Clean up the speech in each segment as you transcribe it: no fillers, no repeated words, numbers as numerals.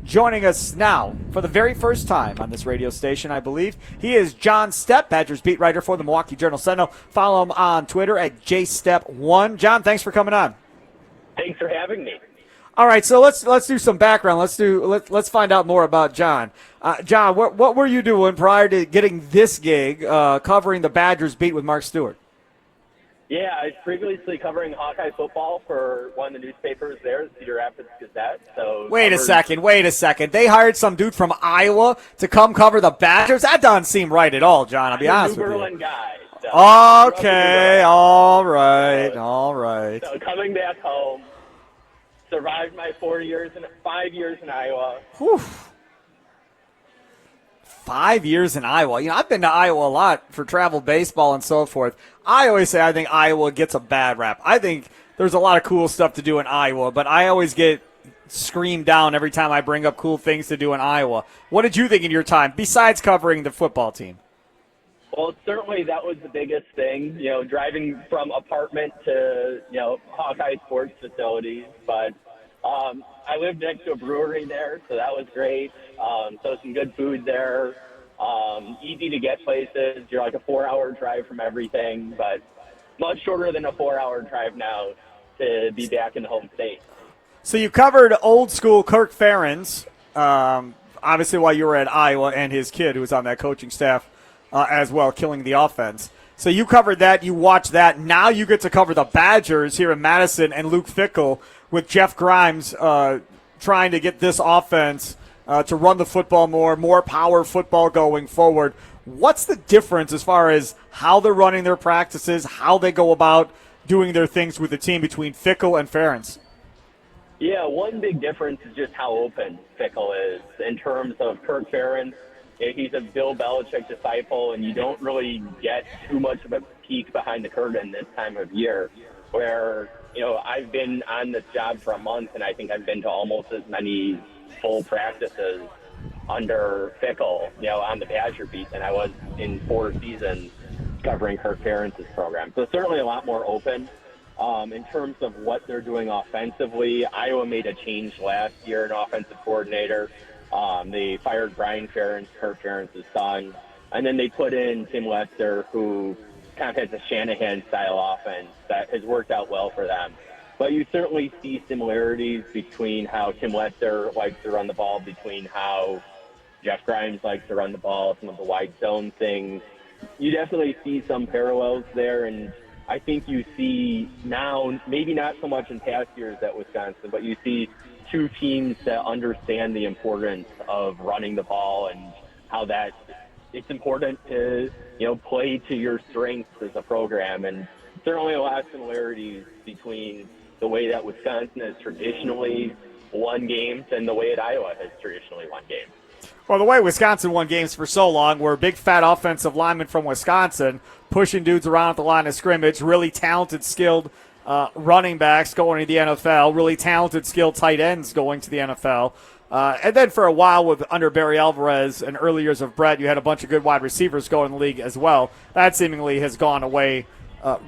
Joining us now for the very first time on this radio station, I believe, he is John Steppe, Badgers beat writer for the Milwaukee Journal-Sentinel. Follow him on Twitter at jsteppe1. John, thanks for coming on. Thanks for having me. All right, so let's do some background. Let's find out more about John. John, what were you doing prior to getting this gig covering the Badgers beat with Mark Stewart? Yeah, I was previously covering Hawkeye football for one of the newspapers there, the Cedar Rapids Gazette. So Wait a second. They hired some dude from Iowa to come cover the Badgers? That doesn't seem right at all, John. I'll be honest with you. New Berlin guy. So Okay, all right. So coming back home, survived my 5 years in Iowa. Whew. 5 years in Iowa. You know, I've been to Iowa a lot for travel baseball and so forth. I always say I think Iowa gets a bad rap. I think there's a lot of cool stuff to do in Iowa, but I always get screamed down every time I bring up cool things to do in Iowa. What did you think in your time, besides covering the football team? Well, certainly that was the biggest thing, driving from apartment to, Hawkeye sports facilities. But I lived next to a brewery there, so that was great. So some good food there. Easy to get places. You're like a 4-hour drive from everything, but much shorter than a 4-hour drive now to be back in the home state. So you covered old school Kirk Ferentz, obviously while you were at Iowa, and his kid who was on that coaching staff as well, killing the offense. So you covered that, you watched that. Now you get to cover the Badgers here in Madison and Luke Fickell with Jeff Grimes trying to get this offense to run the football more power football going forward. What's the difference as far as how they're running their practices, how they go about doing their things with the team between Fickell and Ferentz? Yeah, one big difference is just how open Fickell is in terms of Kirk Ferentz. He's a Bill Belichick disciple, and you don't really get too much of a peek behind the curtain this time of year, where, I've been on this job for a month, and I think I've been to almost as many full practices under Fickell, on the Badger beat than I was in 4 seasons covering Kirk Ferentz's program. So certainly a lot more open. In terms of what they're doing offensively, Iowa made a change last year, an offensive coordinator. They fired Brian Ferentz, Kirk Ferentz's son, and then they put in Tim Lester, who kind of has a Shanahan-style offense that has worked out well for them. But you certainly see similarities between how Tim Lester likes to run the ball, between how Jeff Grimes likes to run the ball, some of the wide zone things. You definitely see some parallels there, and I think you see now, maybe not so much in past years at Wisconsin, but you see two teams that understand the importance of running the ball and how that it's important to, play to your strengths as a program. And certainly a lot of similarities between the way that Wisconsin has traditionally won games and the way that Iowa has traditionally won games. Well, the way Wisconsin won games for so long were big, fat offensive linemen from Wisconsin pushing dudes around at the line of scrimmage, really talented, skilled running backs going to the NFL, really talented, skilled tight ends going to the NFL. And then for a while under Barry Alvarez and early years of Brett, you had a bunch of good wide receivers go in the league as well. That seemingly has gone away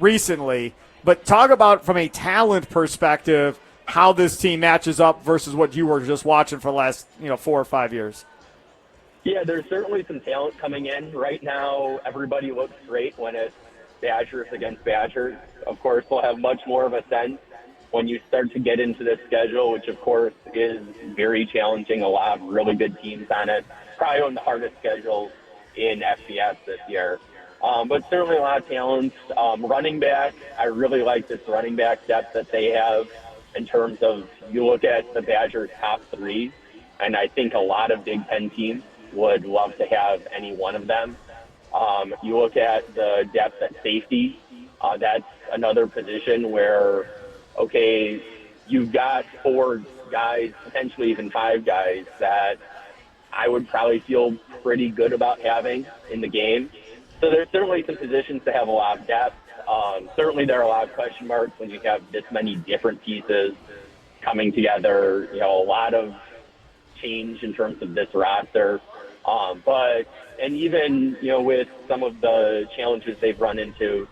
recently. But talk about, from a talent perspective, how this team matches up versus what you were just watching for the last 4 or 5 years. Yeah, there's certainly some talent coming in. Right now, everybody looks great when it's Badgers against Badgers. Of course, we'll have much more of a sense when you start to get into the schedule, which, of course, is very challenging. A lot of really good teams on it. Probably one of the hardest schedules in FBS this year. But certainly a lot of talent. Running back, I really like this running back depth that they have in terms of, you look at the Badgers' top 3, and I think a lot of Big Ten teams would love to have any one of them. You look at the depth at safety. That's another position where, okay, you've got 4 guys, potentially even 5 guys that I would probably feel pretty good about having in the game. So there's certainly some positions that have a lot of depth. Certainly there are a lot of question marks when you have this many different pieces coming together, a lot of change in terms of this roster. And even, with some of the challenges they've run into,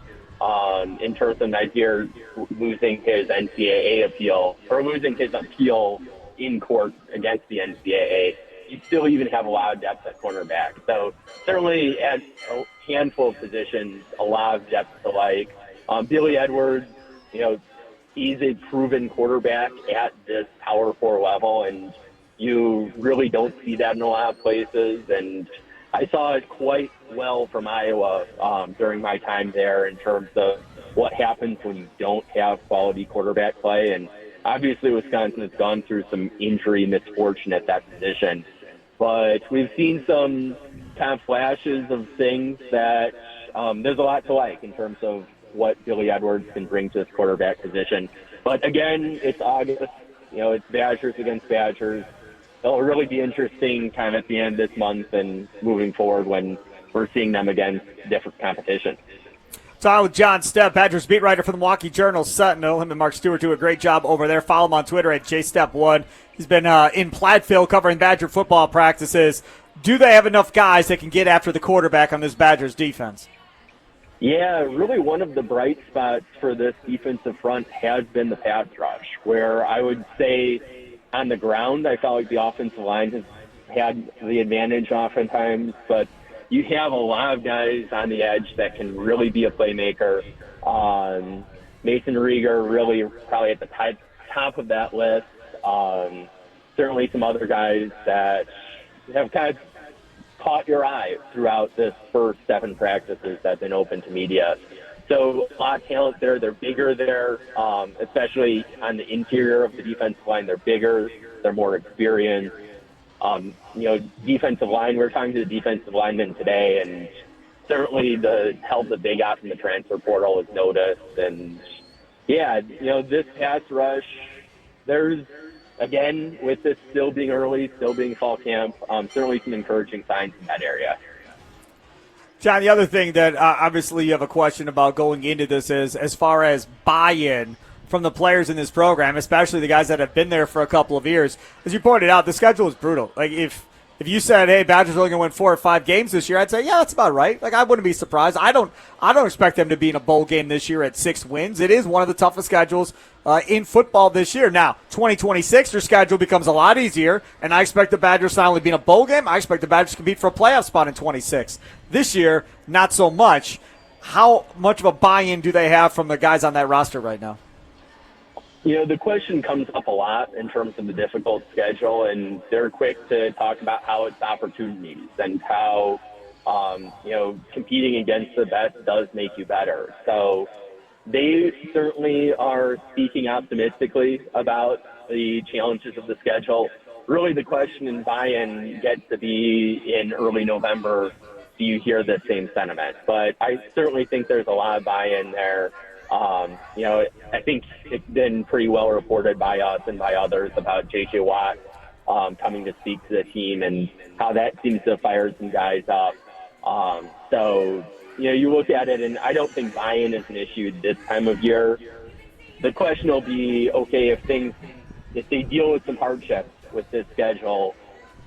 in terms of Nizier losing his NCAA appeal, or losing his appeal in court against the NCAA, you still even have a lot of depth at cornerback. So certainly at a handful of positions, a lot of depth to like. Billy Edwards, he's a proven quarterback at this Power 4 level, and you really don't see that in a lot of places. And I saw it quite well from Iowa during my time there in terms of what happens when you don't have quality quarterback play. And obviously Wisconsin has gone through some injury misfortune at that position. But we've seen some kind of flashes of things that there's a lot to like in terms of what Billy Edwards can bring to this quarterback position. But again, it's August. It's Badgers against Badgers. It'll really be interesting kind of at the end of this month and moving forward when we're seeing them against different competition. Talking with John Steppe, Badgers beat writer for the Milwaukee Journal Sentinel. Him and Mark Stewart do a great job over there. Follow him on Twitter at jsteppe1. He's been in Platteville covering Badger football practices. Do they have enough guys that can get after the quarterback on this Badgers defense? Yeah, really one of the bright spots for this defensive front has been the pass rush, where I would say on the ground I felt like the offensive line has had the advantage oftentimes, but you have a lot of guys on the edge that can really be a playmaker. Mason Rieger really probably at the top of that list. Certainly some other guys that have kind of caught your eye throughout this first 7 practices that have been open to media. So a lot of talent there. They're bigger there, especially on the interior of the defensive line. They're bigger. They're more experienced. Defensive line, we're talking to the defensive linemen today, and certainly the help that they got from the transfer portal is noticed. And, this pass rush, there's, again, with this still being early, still being fall camp, certainly some encouraging signs in that area. John, the other thing that obviously you have a question about going into this is as far as buy-in from the players in this program, especially the guys that have been there for a couple of years. As you pointed out, the schedule is brutal. Like if you said, hey, Badgers are only going to win 4 or 5 games this year, I'd say, yeah, that's about right. Like I wouldn't be surprised. I don't expect them to be in a bowl game this year at 6 wins. It is one of the toughest schedules in football this year. Now, 2026, their schedule becomes a lot easier, and I expect the Badgers to not only be in a bowl game, I expect the Badgers to compete for a playoff spot in 26. This year, not so much. How much of a buy-in do they have from the guys on that roster right now? The question comes up a lot in terms of the difficult schedule, and they're quick to talk about how it's opportunities and how, competing against the best does make you better. So they certainly are speaking optimistically about the challenges of the schedule. Really the question in buy-in gets to be in early November, do you hear the same sentiment? But I certainly think there's a lot of buy-in there. I think it's been pretty well reported by us and by others about J.J. Watt coming to speak to the team and how that seems to fire some guys up. You look at it, and I don't think buy-in is an issue this time of year. The question will be, okay, if they deal with some hardships with this schedule,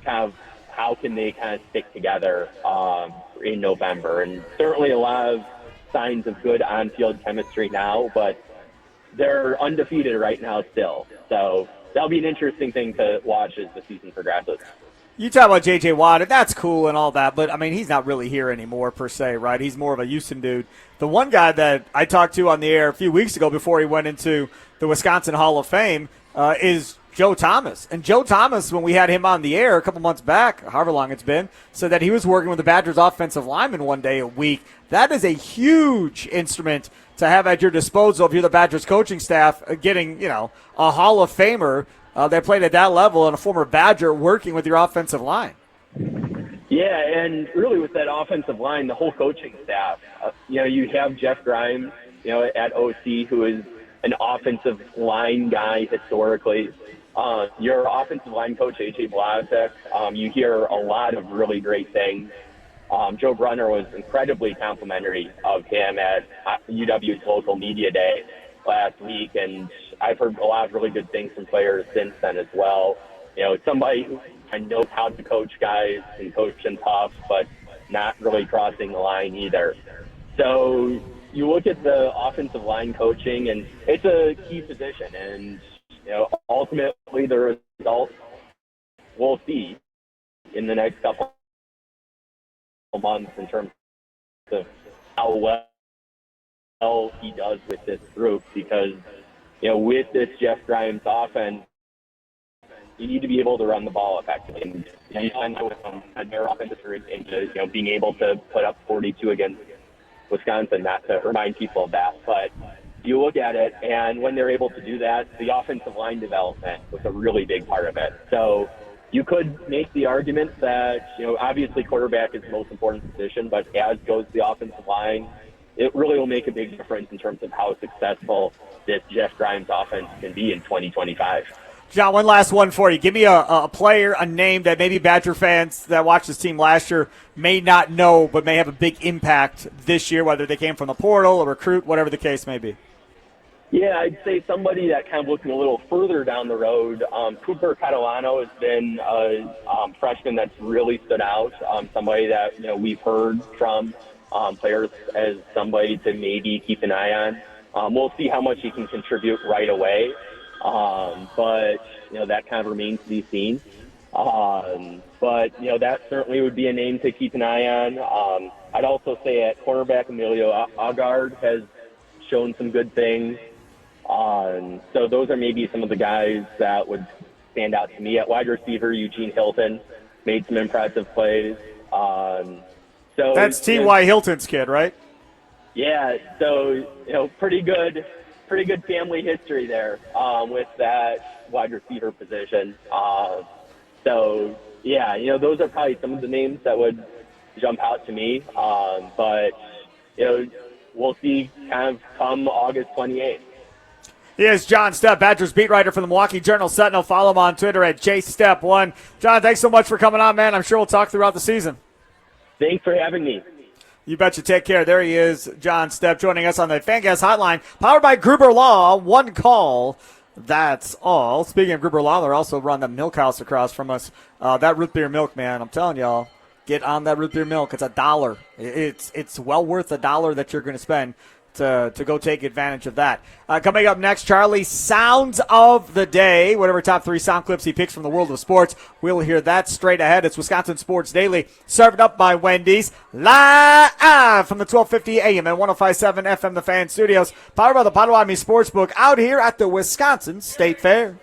kind of how can they kind of stick together in November? And certainly a lot of signs of good on-field chemistry now, but they're undefeated right now still. So that'll be an interesting thing to watch as the season progresses. You talk about J.J. Watt, and that's cool and all that, but, I mean, he's not really here anymore per se, right? He's more of a Houston dude. The one guy that I talked to on the air a few weeks ago before he went into the Wisconsin Hall of Fame is Joe Thomas. And Joe Thomas, when we had him on the air a couple months back, however long it's been, said that he was working with the Badgers offensive lineman one day a week. That is a huge instrument to have at your disposal if you're the Badgers coaching staff, getting, a Hall of Famer that played at that level and a former Badger working with your offensive line. Yeah, and really with that offensive line, the whole coaching staff, you have Jeff Grimes, at OC, who is an offensive line guy historically. Your offensive line coach, A.J. Blasek, you hear a lot of really great things. Joe Brunner was incredibly complimentary of him at UW's local media day last week, and I've heard a lot of really good things from players since then as well. Somebody who knows how to coach guys and coach them tough, but not really crossing the line either. So you look at the offensive line coaching, and it's a key position, and ultimately the results we'll see in the next couple of months in terms of how well he does with this group, because with this Jeff Grimes offense, you need to be able to run the ball effectively. And you find that with their offense into being able to put up 42 against Wisconsin, not to remind people of that. But you look at it, and when they're able to do that, the offensive line development was a really big part of it. So you could make the argument that, obviously quarterback is the most important position, but as goes the offensive line, it really will make a big difference in terms of how successful this Jeff Grimes offense can be in 2025. John, one last one for you. Give me a player, a name that maybe Badger fans that watched this team last year may not know, but may have a big impact this year, whether they came from the portal, a recruit, whatever the case may be. Yeah, I'd say somebody that kind of looking a little further down the road. Cooper Catalano has been a freshman that's really stood out. Somebody that we've heard from players as somebody to maybe keep an eye on. We'll see how much he can contribute right away. But that kind of remains to be seen. But that certainly would be a name to keep an eye on. I'd also say at cornerback, Emilio Agard has shown some good things. So those are maybe some of the guys that would stand out to me. At wide receiver, Eugene Hilton made some impressive plays. So that's T.Y. Hilton's kid, right? Yeah. So pretty good family history there with that wide receiver position. So yeah, those are probably some of the names that would jump out to me. But we'll see kind of come August 28th. He is John Steppe, Badgers beat writer for the Milwaukee Journal-Sentinel. Follow him on Twitter at JSteppe1. John, thanks so much for coming on, man. I'm sure we'll talk throughout the season. Thanks for having me. You betcha. Take care. There he is, John Steppe, joining us on the Fangas Hotline, powered by Gruber Law. One call. That's all. Speaking of Gruber Law, they're also run the milk house across from us. That root beer milk, man, I'm telling y'all, get on that root beer milk. It's $1. It's well worth $1 that you're going to spend to go take advantage of that. Coming up next, Charlie, Sounds of the Day, whatever top 3 sound clips he picks from the world of sports. We'll hear that straight ahead. It's Wisconsin Sports Daily, served up by Wendy's, live from the 1250 AM and 105.7 FM The Fan Studios, powered by the Potawatomi Sportsbook out here at the Wisconsin State Fair.